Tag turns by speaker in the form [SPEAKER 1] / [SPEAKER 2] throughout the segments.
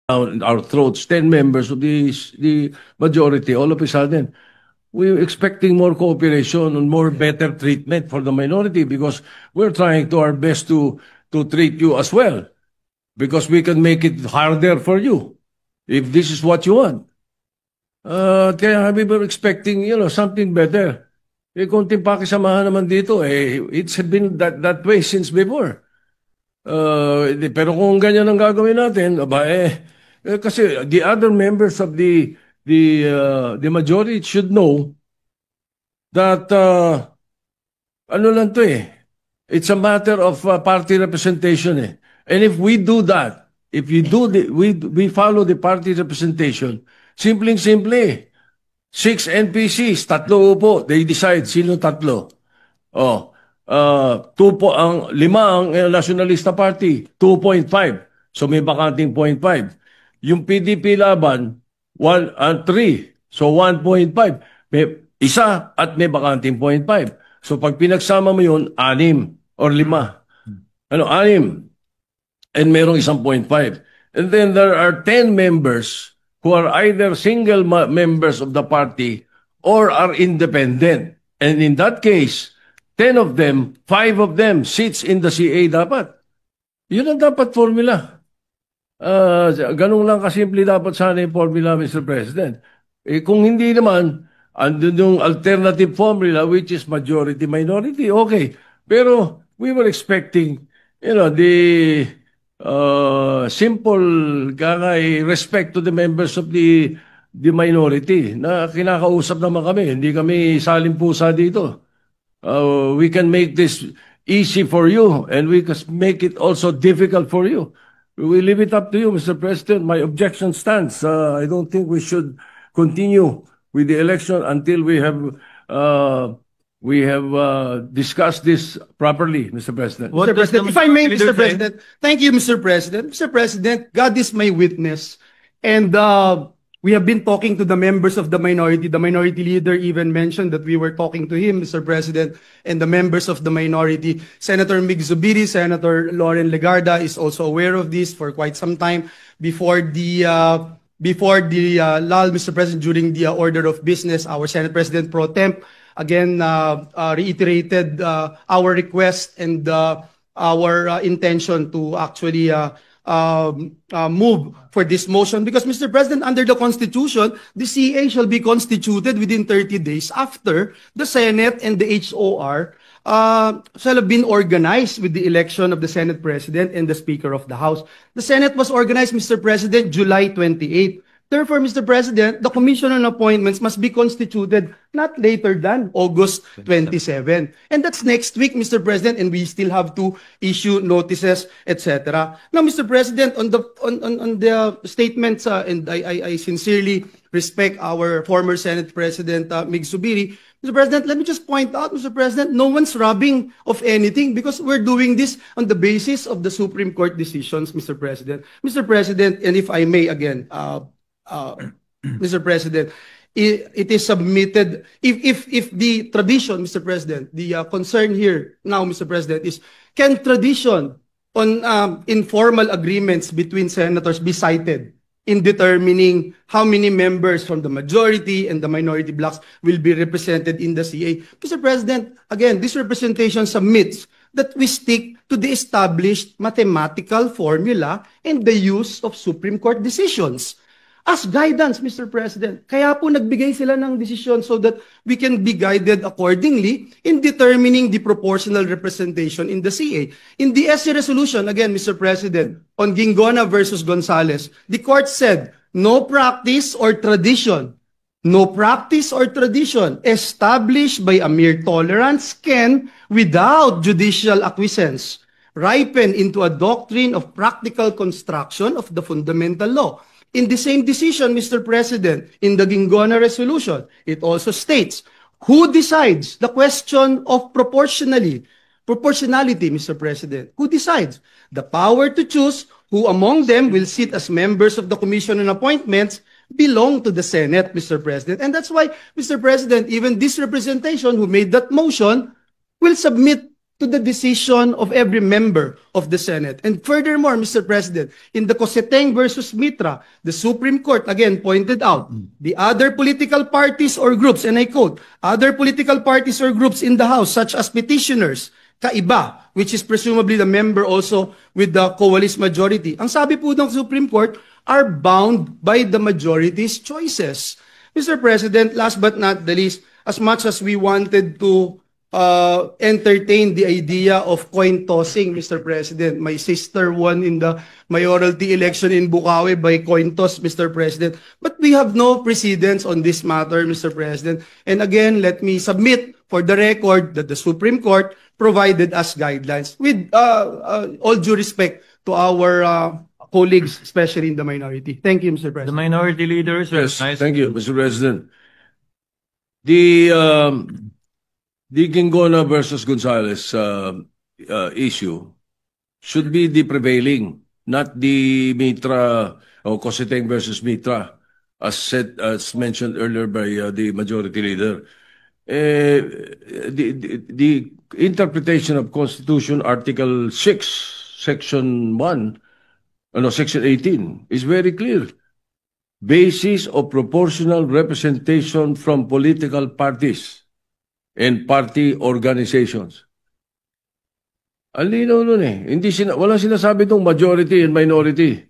[SPEAKER 1] down our throats, 10 members of the majority, all of a sudden, we're expecting more cooperation and more better treatment for the minority because we're trying to our best to treat you as well because we can make it harder for you if this is what you want. Kaya we were expecting, something better. Konting pakisamahan naman dito, it's been that way since before. Pero kung ganyan ang gagawin natin, kasi the other members of the majority should know that ano lang to it's a matter of party representation And if we do that, if we do we follow the party representation, simpleng-simple 6 NPCs, 3 upo, they decide sino 3. 2 po ang 5 ang Nationalista Party, 2.5. So may bakanting 0.5. Yung PDP laban 1 and 3. So 1.5. May isa at may bakanting 0.5. So pag pinagsama mo yun, 6 or 5. 6. And merong isang 0.5. And then there are 10 members who are either single members of the party or are independent. And in that case, 10 of them, 5 of them sits in the CA dapat. Yun ang dapat formula. Ganun lang kasimple dapat sana yung formula, Mr. President. Kung hindi naman, andun yung alternative formula which is majority-minority, okay. Pero we were expecting, the simple respect to the members of the minority na kinakausap naman kami. Hindi kami salimpusa dito. We can make this easy for you and we can make it also difficult for you. We leave it up to you, Mr. President. My objection stands. I don't think we should continue with the election until we have discussed this properly, Mr. President.
[SPEAKER 2] Mr. President, if I may, Mr. President, thank you, Mr. President. Mr. President, God is my witness. And we have been talking to the members of the minority. The minority leader even mentioned that we were talking to him, Mr. President, and the members of the minority. Senator Mig Zubiri, Senator Lauren Legarda is also aware of this for quite some time before the lull, Mr. President, during the order of business. Our Senate President Pro Temp again reiterated our request and our intention to actually move for this motion because, Mr. President, under the Constitution, the CA shall be constituted within 30 days after the Senate and the HOR shall have been organized with the election of the Senate President and the Speaker of the House. The Senate was organized, Mr. President, July 28. Therefore, Mr. President, the Commission on Appointments must be constituted not later than August 27. And that's next week, Mr. President, and we still have to issue notices, etc. Now, Mr. President, on the statements, and I sincerely respect our former Senate President, Mig Zubiri, Mr. President, let me just point out, Mr. President, no one's robbing of anything because we're doing this on the basis of the Supreme Court decisions, Mr. President. Mr. President, and if I may again, Mr. President, it is submitted, if the tradition, Mr. President, the concern here now, Mr. President, is can tradition on informal agreements between senators be cited in determining how many members from the majority and the minority blocks will be represented in the CA? Mr. President, again, this representation submits that we stick to the established mathematical formula and the use of Supreme Court decisions as guidance, Mr. President. Kaya po nagbigay sila ng desisyon so that we can be guided accordingly in determining the proportional representation in the CA. In the SC resolution, again, Mr. President, on Gingona versus Gonzales, the court said, no practice or tradition established by a mere tolerance can, without judicial acquiescence, ripen into a doctrine of practical construction of the fundamental law. In the same decision, Mr. President, in the Gingona resolution, it also states, who decides the question of proportionality, Mr. President? Who decides? The power to choose who among them will sit as members of the Commission on Appointments belong to the Senate, Mr. President. And that's why, Mr. President, even this representation who made that motion will submit to the decision of every member of the Senate. And furthermore, Mr. President, in the Coseteng versus Mitra, the Supreme Court again pointed out the other political parties or groups, and I quote, other political parties or groups in the House, such as petitioners, kaiba, which is presumably the member also with the coalition majority. Ang sabi po ng Supreme Court, are bound by the majority's choices. Mr. President, last but not the least, as much as we wanted to entertain the idea of coin tossing, Mr. President. My sister won in the mayoralty election in Bukawi by coin toss, Mr. President. But we have no precedence on this matter, Mr. President. And again, let me submit for the record that the Supreme Court provided us guidelines with all due respect to our colleagues, especially in the minority. Thank you, Mr. President.
[SPEAKER 3] The minority leaders.
[SPEAKER 1] Yes,
[SPEAKER 3] Nice.
[SPEAKER 1] thank you, Mr. President. The Gingona versus Gonzales issue should be the prevailing, not the Mitra or Coseteng versus Mitra, as mentioned earlier by the majority leader. The interpretation of Constitution Article 6, Section 1, Section 18 is very clear. Basis of proportional representation from political parties and party organizations. Ang linaw nun eh. Walang sinasabi itong majority and minority.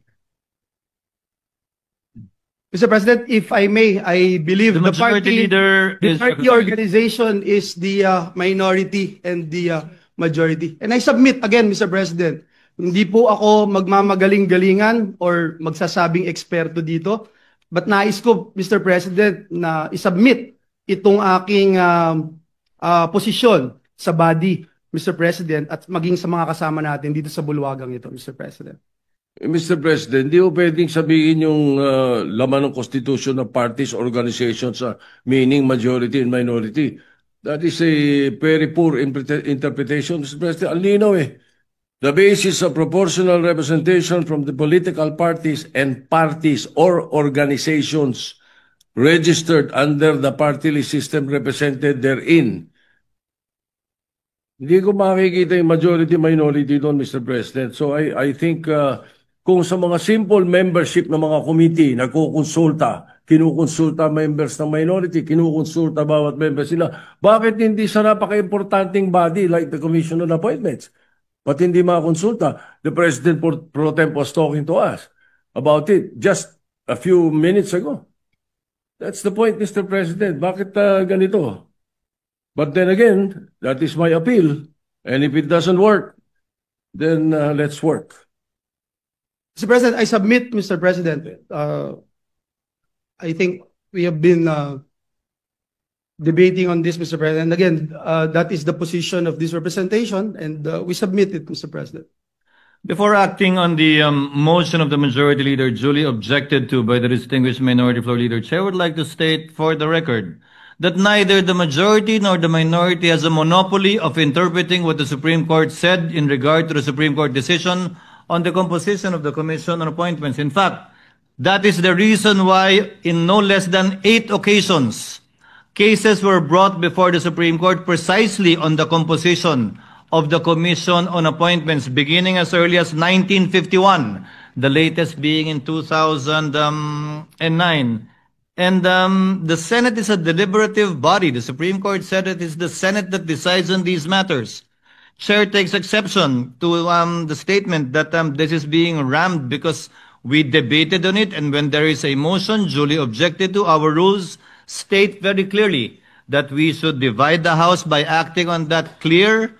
[SPEAKER 2] Mr. President, if I may, I believe
[SPEAKER 3] The majority leader
[SPEAKER 2] the
[SPEAKER 3] is
[SPEAKER 2] party organization is the minority and the majority. And I submit again, Mr. President, hindi po ako magmamagaling-galingan or magsasabing eksperto dito, but nais ko, Mr. President, na isubmit itong aking posisyon sa body, Mr. President, at maging sa mga kasama natin dito sa bulwagang ito, Mr. President.
[SPEAKER 1] Mr. President, di ko pwedeng sabihin yung laman ng Constitution ng parties, organizations, meaning majority and minority. That is a very poor interpretation, Mr. President. Ang linaw eh. The basis of proportional representation from the political parties and parties or organizations registered under the party list system represented therein. Hindi ko makikita yung majority-minority doon, Mr. President. So I think kung sa mga simple membership ng mga committee, kinukonsulta members ng minority, kinukonsulta bawat member sila, bakit hindi sa napaka-importanting body like the Commission on Appointments? But hindi makakonsulta? The President pro tempore was talking to us about it just a few minutes ago. That's the point, Mr. President. Bakit ganito? But then again, that is my appeal. And if it doesn't work, then let's work.
[SPEAKER 2] Mr. President, I submit, Mr. President, I think we have been debating on this, Mr. President. Again, that is the position of this representation, and we submit it, Mr. President.
[SPEAKER 3] Before acting on the motion of the majority leader duly objected to by the distinguished minority floor leader, Chair would like to state for the record that neither the majority nor the minority has a monopoly of interpreting what the Supreme Court said in regard to the Supreme Court decision on the composition of the Commission on Appointments. In fact, that is the reason why in no less than 8 occasions, cases were brought before the Supreme Court precisely on the composition of the Commission on Appointments, beginning as early as 1951, the latest being in 2009. And the Senate is a deliberative body. The Supreme Court said it is the Senate that decides on these matters. Chair takes exception to the statement that this is being rammed because we debated on it, and when there is a motion duly objected to, our rules state very clearly that we should divide the House by acting on that clear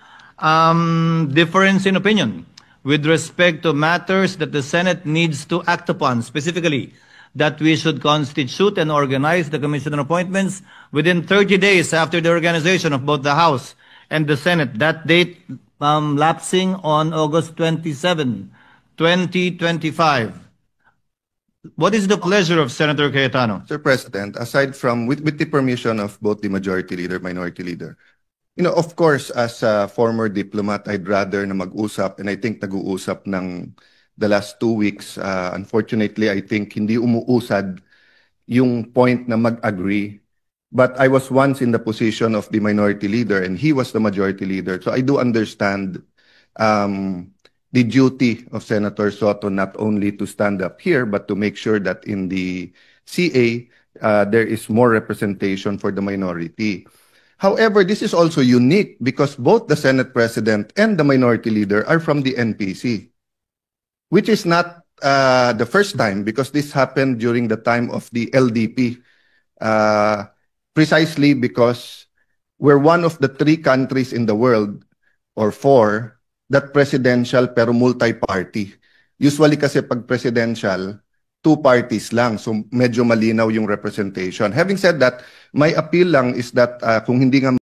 [SPEAKER 3] difference in opinion with respect to matters that the Senate needs to act upon, specifically that we should constitute and organize the Commission on Appointments within 30 days after the organization of both the House and the Senate. That date lapsing on August 27, 2025. What is the pleasure of Senator Cayetano?
[SPEAKER 4] Sir President, aside from, with the permission of both the majority leader, minority leader, of course, as a former diplomat, I'd rather na mag-usap, and I think nag-uusap ng the last 2 weeks. Unfortunately, I think hindi umuusad yung point na mag-agree but I was once in the position of the minority leader and he was the majority leader. So I do understand the duty of Senator Soto not only to stand up here, but to make sure that in the CA, there is more representation for the minority. However, this is also unique because both the Senate President and the minority leader are from the NPC, which is not the first time because this happened during the time of the LDP, precisely because we're one of the 3 countries in the world, or 4, that presidential pero multi-party. Usually kasi pag presidential, 2 parties lang. So medyo malinaw yung representation. Having said that, my appeal lang is that kung hindi nga